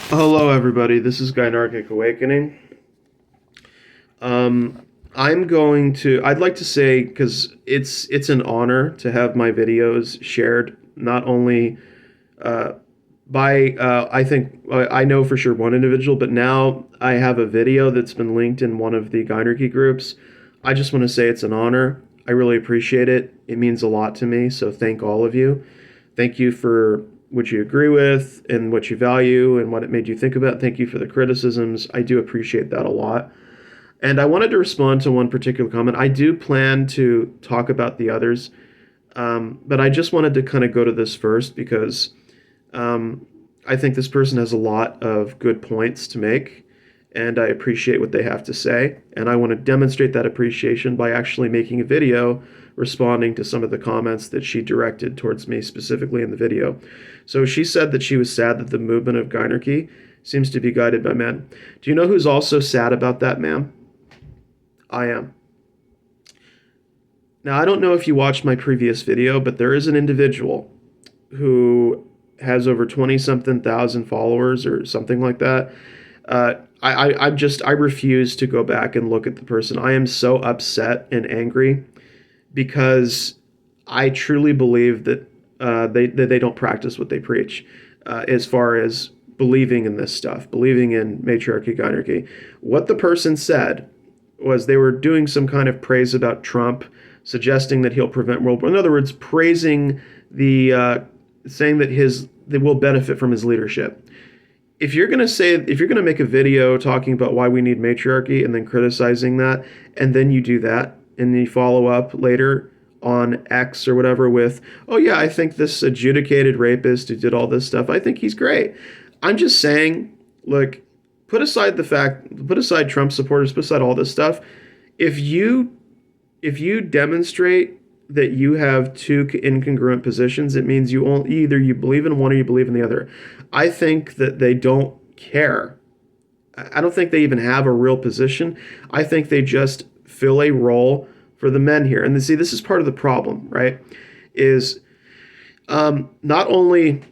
Hello, everybody. This is Gynarchic Awakening. Um, I'd like to say, because it's an honor to have my videos shared, not only uh, by, I think, I know for sure one individual, but now I have a video that's been linked in one of the Gynarchy groups. I just want to say it's an honor. I really appreciate it. It means a lot to me, so thank all of you. Thank you for what you agree with and what you value and what it made you think about. Thank you for the criticisms. I do appreciate that a lot. And I wanted to respond to one particular comment. I do plan to talk about the others, but I just wanted to kind of go to this first because um, I think this person has a lot of good points to make, and I appreciate what they have to say. And I want to demonstrate that appreciation by actually making a video responding to some of the comments that she directed towards me specifically in the video. So she said that she was sad that the movement of Gynarchy seems to be guided by men. Do you know who's also sad about that, ma'am? I am. Now, I don't know if you watched my previous video, but there is an individual who has over 20 something thousand followers or something like that. I refuse to go back and look at the person. I am so upset and angry because I truly believe that they don't practice what they preach, as far as believing in this stuff, believing in matriarchy, gynarchy. What the person said was they were doing some kind of praise about Trump, suggesting that he'll prevent world war. In other words, praising saying that they will benefit from his leadership. If you're gonna make a video talking about why we need matriarchy and then criticizing that, and then you do that, and then you follow up later on X or whatever with, oh yeah, I think this adjudicated rapist who did all this stuff, I think he's great. I'm just saying, look, put aside Trump supporters, put aside all this stuff. If you demonstrate that you have two incongruent positions, it means either you believe in one or you believe in the other. I think that they don't care. I don't think they even have a real position. I think they just fill a role for the men here. And see, this is part of the problem, right? Is not only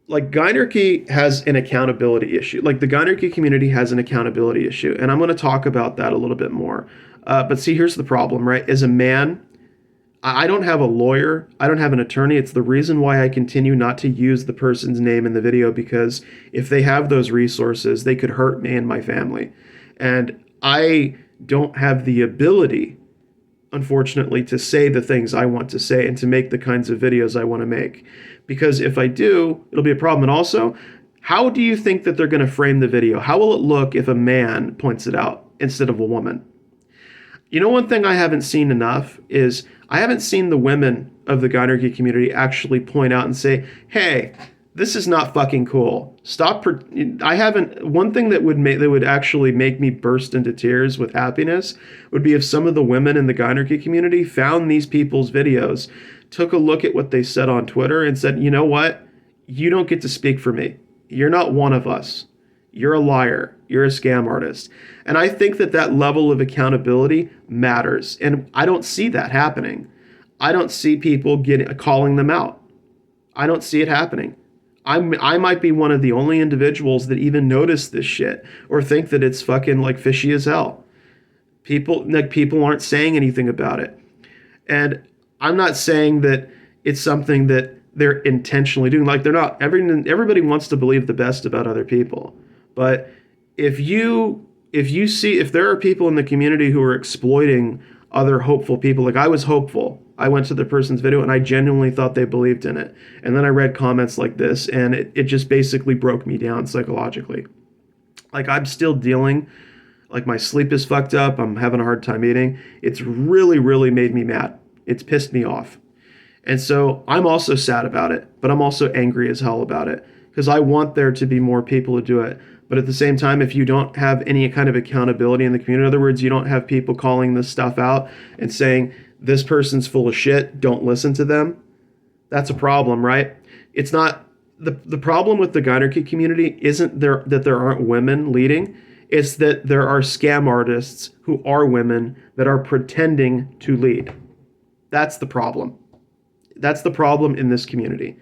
like Gynarchy has an accountability issue. Like the Gynarchy community has an accountability issue, and I'm going to talk about that a little bit more. But see, here's the problem, right? As a man, I don't have a lawyer. I don't have an attorney. It's the reason why I continue not to use the person's name in the video, because if they have those resources, they could hurt me and my family. And I don't have the ability, unfortunately, to say the things I want to say and to make the kinds of videos I want to make. Because if I do, it'll be a problem. And also, how do you think that they're going to frame the video? How will it look if a man points it out instead of a woman? You know, one thing I haven't seen enough is I haven't seen the women of the Gynarchy community actually point out and say, hey, this is not fucking cool. Stop. I haven't. One thing that would actually make me burst into tears with happiness would be if some of the women in the Gynarchy community found these people's videos, took a look at what they said on Twitter and said, you know what? You don't get to speak for me. You're not one of us. You're a liar. You're a scam artist. And I think that level of accountability matters. And I don't see that happening. I don't see people calling them out. I don't see it happening. I might be one of the only individuals that even notice this shit or think that it's fucking like fishy as hell. People aren't saying anything about it. And I'm not saying that it's something that they're intentionally doing. Like they're not. Everybody wants to believe the best about other people. But if there are people in the community who are exploiting other hopeful people, like I was hopeful. I went to the person's video and I genuinely thought they believed in it. And then I read comments like this and it just basically broke me down psychologically. Like I'm still dealing, like my sleep is fucked up. I'm having a hard time eating. It's really, really made me mad. It's pissed me off. And so I'm also sad about it, but I'm also angry as hell about it because I want there to be more people to do it. But at the same time, if you don't have any kind of accountability in the community, in other words, you don't have people calling this stuff out and saying, this person's full of shit, don't listen to them, that's a problem, right? It's not, the problem with the Gynarchy community isn't that there aren't women leading, it's that there are scam artists who are women that are pretending to lead. That's the problem. That's the problem in this community.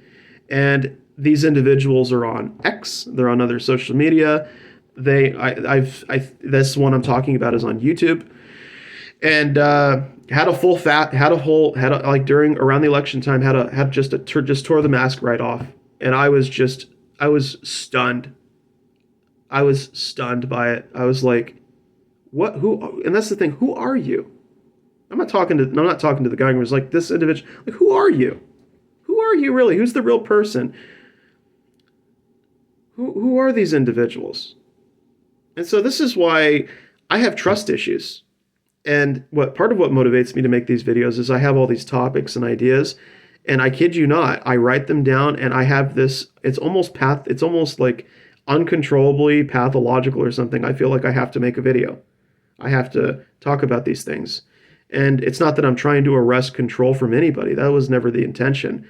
And these individuals are on X, they're on other social media. This one I'm talking about is on YouTube, and during around the election time just tore the mask right off, and I was stunned. I was stunned by it. I was like, what? Who? And that's the thing. Who are you? I'm not talking to the guy who was like this individual. Like, who are you? Who are you really? Who's the real person? Who are these individuals? And so this is why I have trust issues. And part of what motivates me to make these videos is I have all these topics and ideas, and I kid you not, I write them down, and I have this. It's almost like uncontrollably pathological or something. I feel like I have to make a video. I have to talk about these things. And it's not that I'm trying to arrest control from anybody. That was never the intention.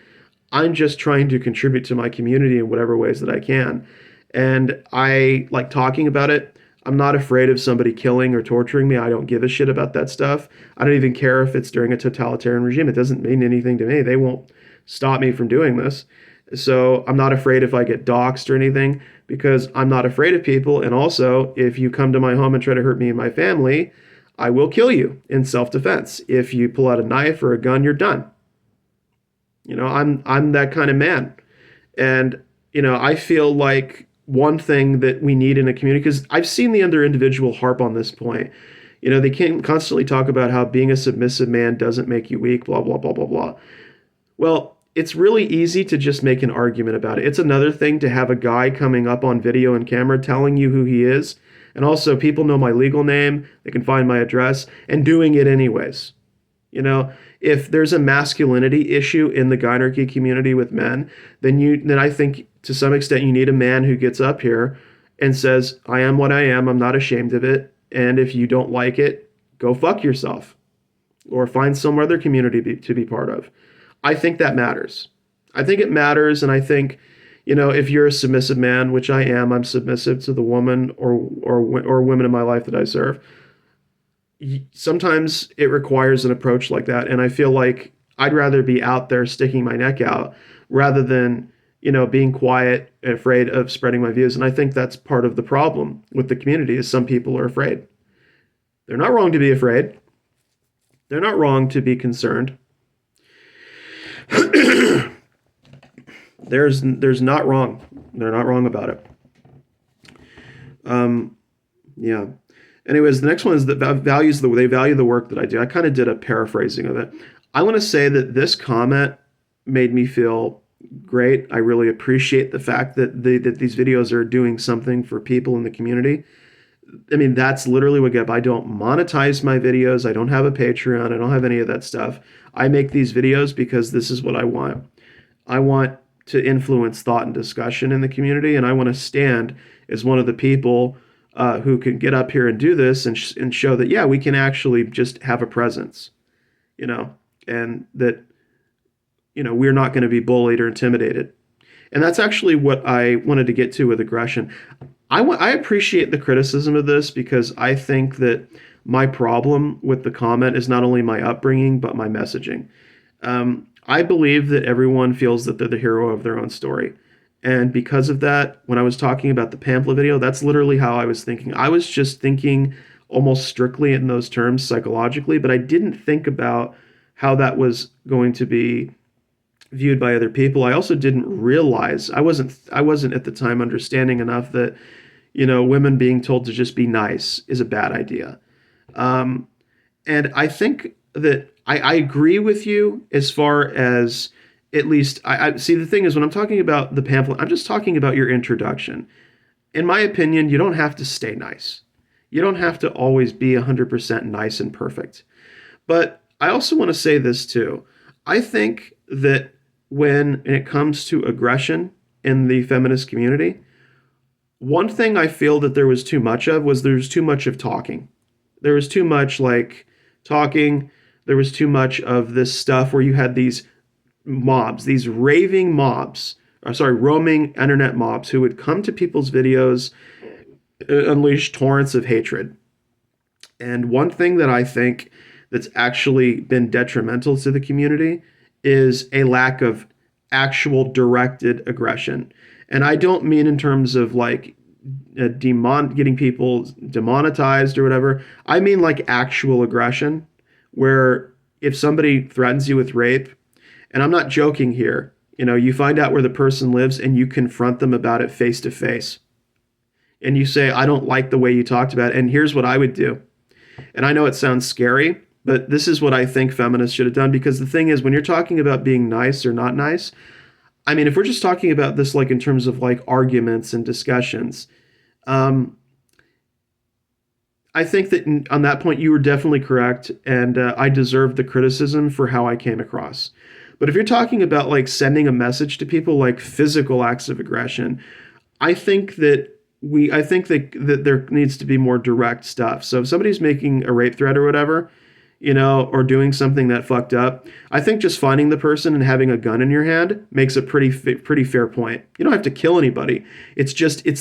I'm just trying to contribute to my community in whatever ways that I can. And I like talking about it. I'm not afraid of somebody killing or torturing me. I don't give a shit about that stuff. I don't even care if it's during a totalitarian regime. It doesn't mean anything to me. They won't stop me from doing this. So I'm not afraid if I get doxxed or anything, because I'm not afraid of people. And also, if you come to my home and try to hurt me and my family, I will kill you in self-defense. If you pull out a knife or a gun, you're done. I'm that kind of man. And, I feel like one thing that we need in a community, because I've seen the other individual harp on this point. They can't constantly talk about how being a submissive man doesn't make you weak, blah, blah, blah, blah, blah. Well, it's really easy to just make an argument about it. It's another thing to have a guy coming up on video and camera telling you who he is. And also, people know my legal name, they can find my address, and doing it anyways. If there's a masculinity issue in the Gynarchy community with men, then I think to some extent you need a man who gets up here and says, I am what I am, I'm not ashamed of it, and if you don't like it, go fuck yourself. Or find some other community to be part of. I think that matters. I think it matters, and I think, if you're a submissive man, which I am, I'm submissive to the woman or women in my life that I serve. Sometimes it requires an approach like that, and I feel like I'd rather be out there sticking my neck out rather than, being quiet and afraid of spreading my views. And I think that's part of the problem with the community is some people are afraid. They're not wrong to be afraid. They're not wrong to be concerned. There's not wrong. They're not wrong about it. Yeah. Anyways, the next one is that they value the work that I do. I kind of did a paraphrasing of it. I want to say that this comment made me feel great. I really appreciate the fact that these videos are doing something for people in the community. I mean, that's literally what I don't monetize my videos. I don't have a Patreon. I don't have any of that stuff. I make these videos because this is what I want. I want to influence thought and discussion in the community, and I want to stand as one of the people who can get up here and do this and show that, yeah, we can actually just have a presence, and that, we're not going to be bullied or intimidated. And that's actually what I wanted to get to with aggression. I appreciate the criticism of this because I think that my problem with the comment is not only my upbringing, but my messaging. I believe that everyone feels that they're the hero of their own story. And because of that, when I was talking about the pamphlet video, that's literally how I was thinking. I was just thinking almost strictly in those terms psychologically, but I didn't think about how that was going to be viewed by other people. I also didn't realize, I wasn't at the time understanding enough that, women being told to just be nice is a bad idea. And I think that I agree with you as far as, at least, I see, the thing is, when I'm talking about the pamphlet, I'm just talking about your introduction. In my opinion, you don't have to stay nice. You don't have to always be 100% nice and perfect. But I also want to say this too. I think that when it comes to aggression in the feminist community, one thing I feel that there was too much of was there's too much of talking. There was too much talking. There was too much of this stuff where you had these mobs, these raving mobs, roaming internet mobs who would come to people's videos, unleash torrents of hatred. And one thing that I think that's actually been detrimental to the community is a lack of actual directed aggression. And I don't mean in terms of like getting people demonetized or whatever. I mean like actual aggression, where if somebody threatens you with rape, and I'm not joking here, you find out where the person lives and you confront them about it face to face. And you say, I don't like the way you talked about it. And here's what I would do. And I know it sounds scary, but this is what I think feminists should have done. Because the thing is, when you're talking about being nice or not nice, I mean, if we're just talking about this like in terms of like arguments and discussions, um, I think that on that point you were definitely correct, and I deserve the criticism for how I came across. But if you're talking about like sending a message to people, like physical acts of aggression, I think that there needs to be more direct stuff. So if somebody's making a rape threat or whatever, or doing something that fucked up, I think just finding the person and having a gun in your hand makes a pretty fair point. You don't have to kill anybody. It's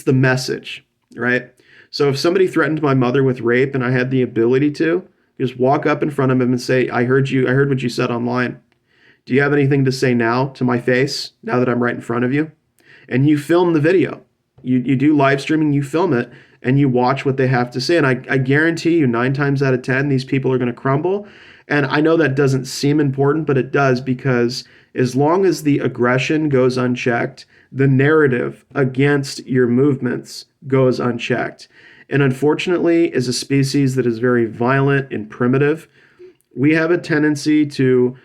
the message, right? So if somebody threatened my mother with rape and I had the ability to just walk up in front of him and say, I heard what you said online. Do you have anything to say now to my face, now that I'm right in front of you? And you film the video. You do live streaming, you film it, and you watch what they have to say. And I guarantee you 9 times out of 10, these people are going to crumble. And I know that doesn't seem important, but it does, because as long as the aggression goes unchecked, the narrative against your movements goes unchecked. And unfortunately, as a species that is very violent and primitive, we have a tendency to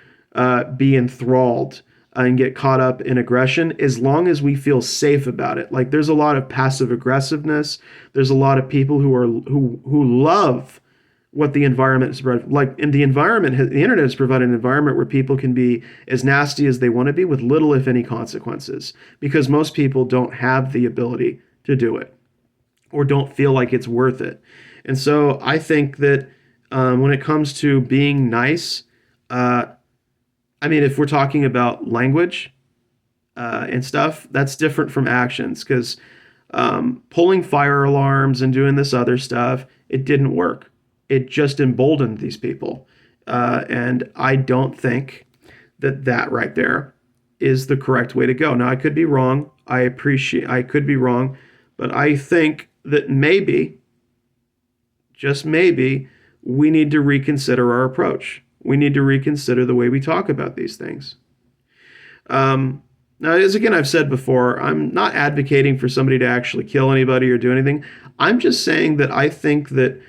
be enthralled and get caught up in aggression as long as we feel safe about it. Like there's a lot of passive aggressiveness. There's a lot of people who love what the environment has provided. Like in the internet has provided an environment where people can be as nasty as they want to be with little, if any, consequences, because most people don't have the ability to do it or don't feel like it's worth it. And so I think that when it comes to being nice, I mean, if we're talking about language and stuff, that's different from actions, because pulling fire alarms and doing this other stuff, it didn't work. It just emboldened these people. And I don't think that right there is the correct way to go. Now, I could be wrong. I could be wrong, but I think that maybe, just maybe, we need to reconsider our approach. We need to reconsider the way we talk about these things. Now, as again I've said before, I'm not advocating for somebody to actually kill anybody or do anything. I'm just saying that I think that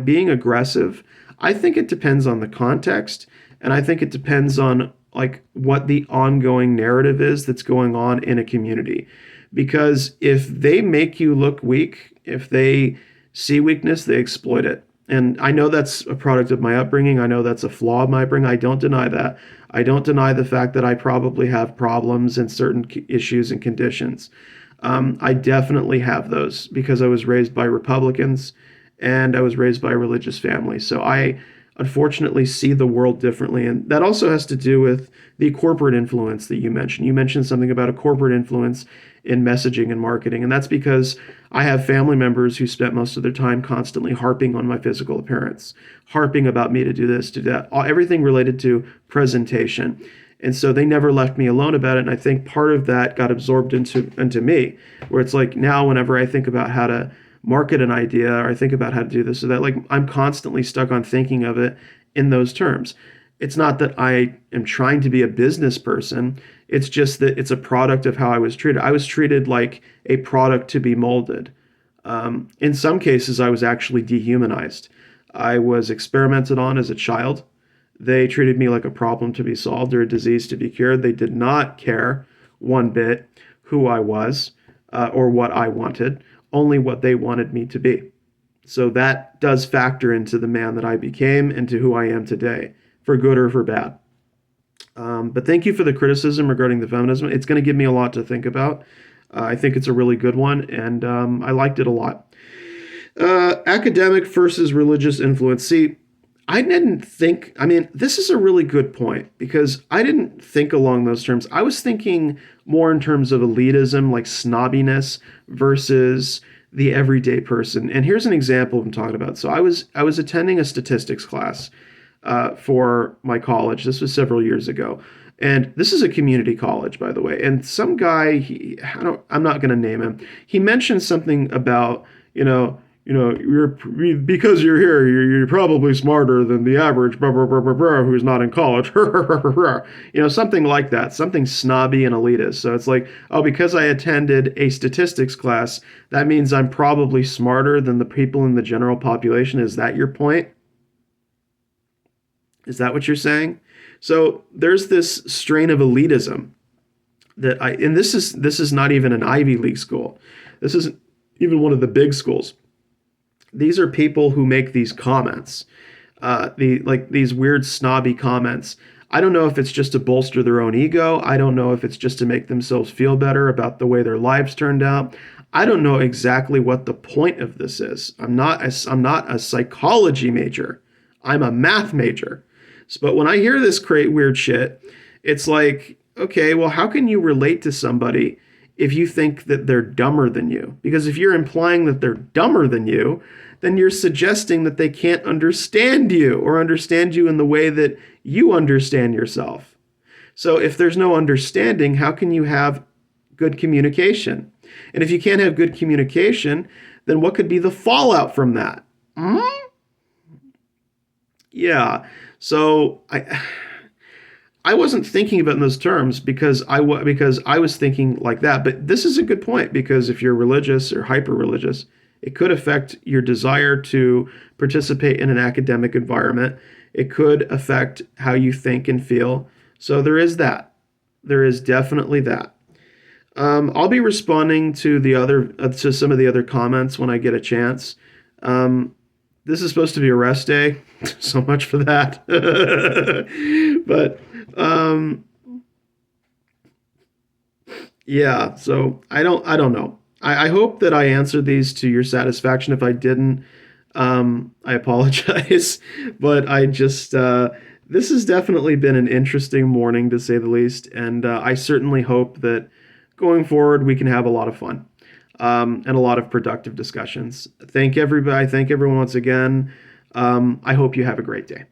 being aggressive, I think it depends on the context, and I think it depends on like what the ongoing narrative is that's going on in a community. Because if they make you look weak, if they see weakness, they exploit it. And I know that's a product of my upbringing. I know that's a flaw of my upbringing. I don't deny that. I don't deny the fact that I probably have problems in certain issues and conditions. I definitely have those because I was raised by Republicans and I was raised by a religious family. So I unfortunately see the world differently. And that also has to do with the corporate influence that you mentioned. You mentioned something about a corporate influence in messaging and marketing. And that's because I have family members who spent most of their time constantly harping on my physical appearance, harping about me to do this, to do that, everything related to presentation. And so they never left me alone about it. And I think part of that got absorbed into me, where it's like now whenever I think about how to market an idea or I think about how to do this or that, like I'm constantly stuck on thinking of it in those terms. It's not that I am trying to be a business person. It's just that it's a product of how I was treated. I was treated like a product to be molded. In some cases, I was actually dehumanized. I was experimented on as a child. They treated me like a problem to be solved or a disease to be cured. They did not care one bit who I was or what I wanted, only what they wanted me to be. So that does factor into the man that I became and to who I am today, for good or for bad. But thank you for the criticism regarding the feminism. It's going to give me a lot to think about. I think it's a really good one, and I liked it a lot. Academic versus religious influence. See, I didn't think, I mean, this is a really good point because I didn't think along those terms. I was thinking more in terms of elitism, like snobbiness versus the everyday person. And here's an example I'm talking about. So I was attending a statistics class for my college. This was several years ago. And this is a community college, by the way. And some guy, I'm not going to name him. He mentioned something about, because you're here, you're probably smarter than the average, blah, blah, blah, blah, blah, who's not in college, something like that, something snobby and elitist. So it's like, oh, because I attended a statistics class, that means I'm probably smarter than the people in the general population. Is that your point? Is that what you're saying? So there's this strain of elitism and this is not even an Ivy League school. This isn't even one of the big schools. These are people who make these comments, these weird snobby comments. I don't know if it's just to bolster their own ego. I don't know if it's just to make themselves feel better about the way their lives turned out. I don't know exactly what the point of this is. I'm not a psychology major. I'm a math major. But when I hear this weird shit, it's like, okay, well, how can you relate to somebody if you think that they're dumber than you? Because if you're implying that they're dumber than you, then you're suggesting that they can't understand you or understand you in the way that you understand yourself. So if there's no understanding, how can you have good communication? And if you can't have good communication, then what could be the fallout from that? Yeah. So I wasn't thinking about it in those terms because I was thinking like that. But this is a good point, because if you're religious or hyper religious, it could affect your desire to participate in an academic environment. It could affect how you think and feel. So there is that. There is definitely that. I'll be responding to to some of the other comments when I get a chance. This is supposed to be a rest day, so much for that. But yeah, so I don't know. I hope that I answered these to your satisfaction. If I didn't, I apologize. But this has definitely been an interesting morning, to say the least. And I certainly hope that going forward we can have a lot of fun. And a lot of productive discussions. Thank everybody. Thank everyone once again. I hope you have a great day.